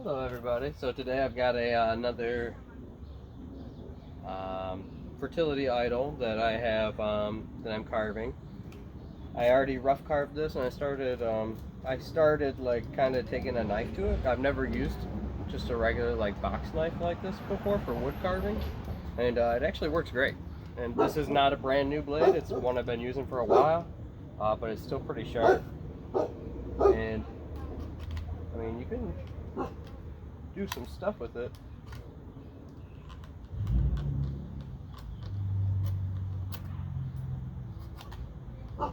Hello, everybody. So today I've got another fertility idol that I have that I'm carving. I already rough carved this, and I started like kind of taking a knife to it. I've never used just a regular like box knife like this before for wood carving, and it actually works great. And this is not a brand new blade; it's one I've been using for a while, but it's still pretty sharp. And I mean, you can do some stuff with it. I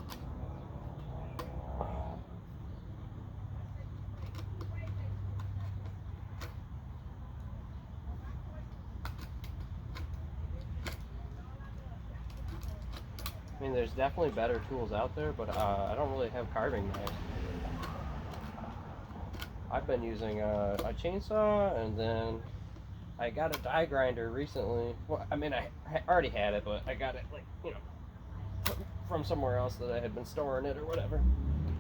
mean, there's definitely better tools out there, but I don't really have carving knives. I've been using a chainsaw, and then I got a die grinder recently. Well, I mean, I already had it, but I got it like from somewhere else that I had been storing it or whatever,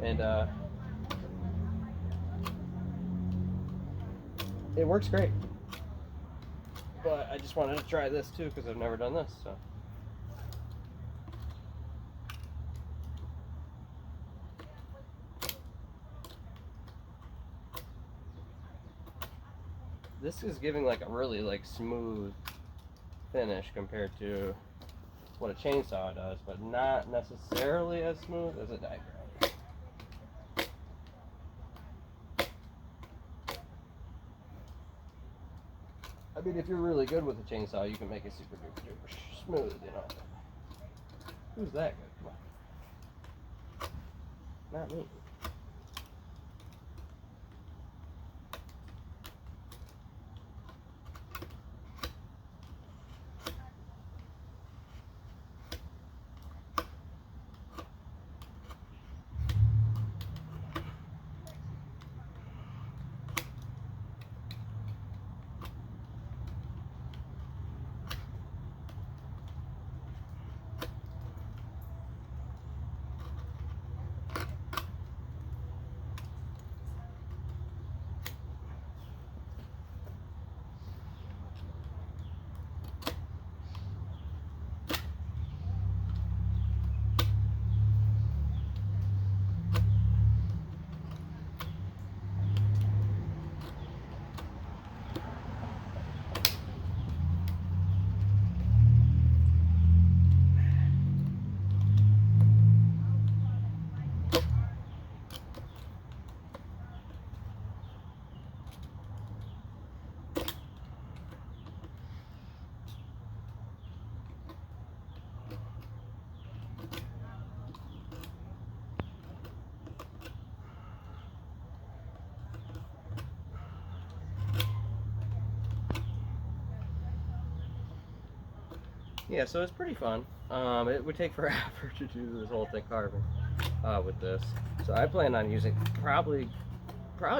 and it works great. But I just wanted to try this too because I've never done this. So this is giving like a really like smooth finish compared to what a chainsaw does, but not necessarily as smooth as a die grinder. I mean, if you're really good with a chainsaw, you can make it super duper smooth, you know. Who's that good? Come on. Not me. Yeah, so it's pretty fun. It would take forever to do this whole thing carving with this. So I plan on using probably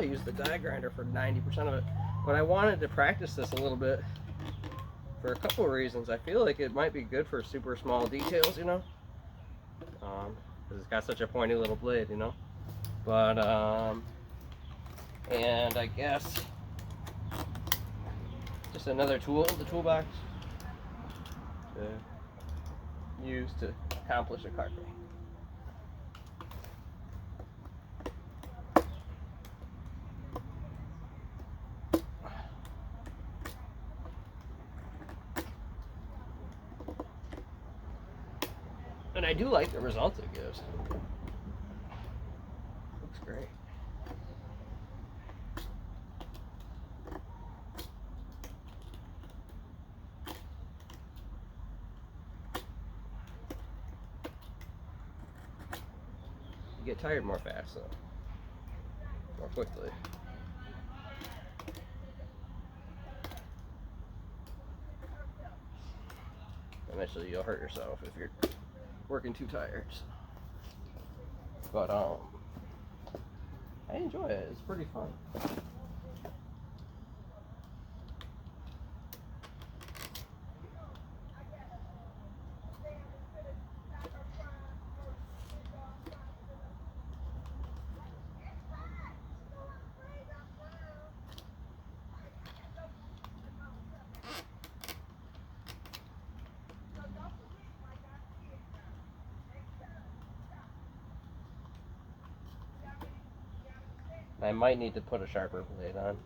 use the die grinder for 90% of it. But I wanted to practice this a little bit for a couple of reasons. I feel like it might be good for super small details, you know, because it's got such a pointy little blade, you know. But and I guess just another tool in the toolbox to use to accomplish a carving. And I do like the results it gives. Looks great. You get tired more fast, though. More quickly. Eventually you'll hurt yourself if you're working too tired. But I enjoy it. It's pretty fun. I might need to put a sharper blade on.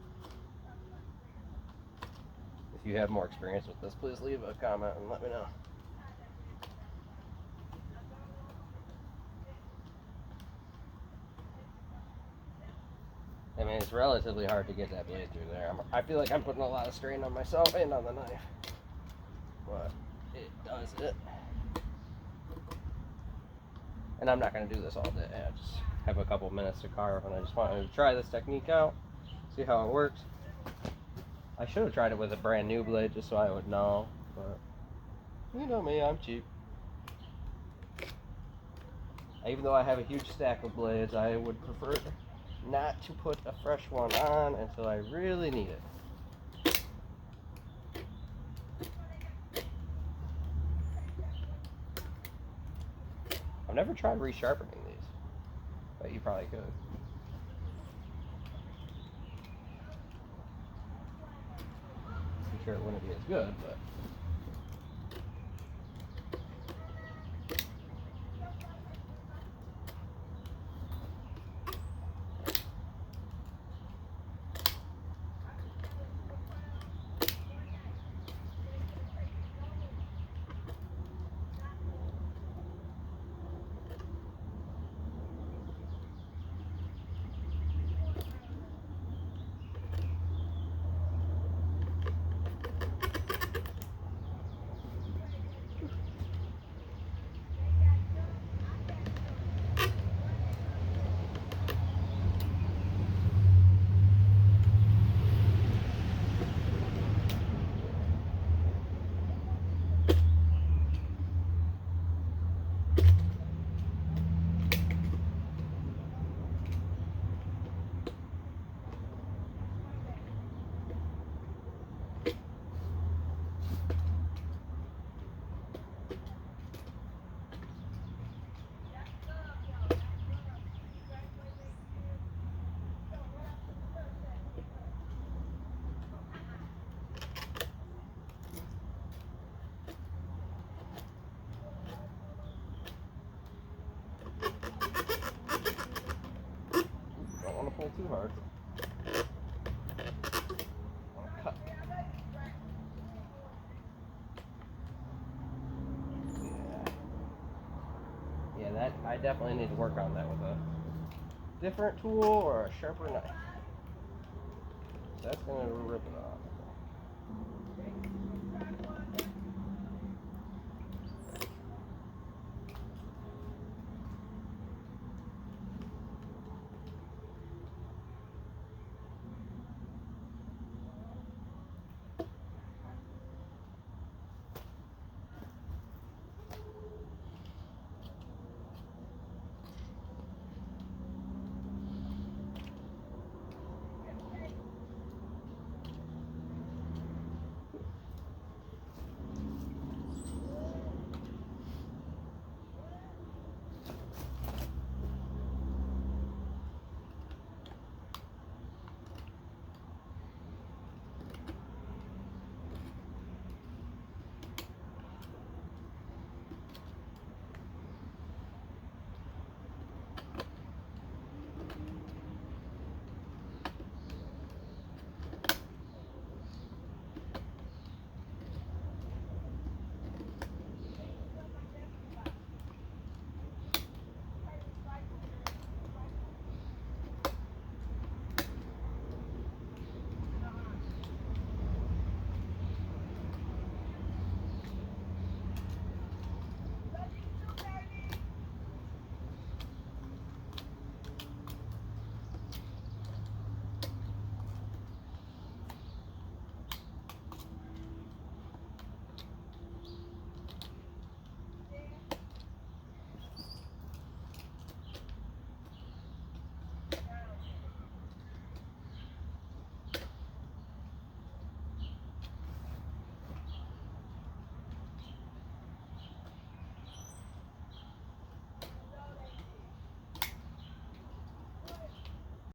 If you have more experience with this, please leave a comment and let me know. I mean, it's relatively hard to get that blade through there. I feel like I'm putting a lot of strain on myself and on the knife. But it does it. And I'm not going to do this all day. I just have a couple minutes to carve, and I just wanted to try this technique out, see how it works. I should have tried it with a brand new blade just so I would know, but you know me, I'm cheap. Even though I have a huge stack of blades, I would prefer not to put a fresh one on until I really need it. I've never tried resharpening these, but you probably could. I'm sure it wouldn't be as good, but don't want to pull too hard. Cut. Yeah, that I definitely need to work on that with a different tool or a sharper knife. That's gonna rip it off.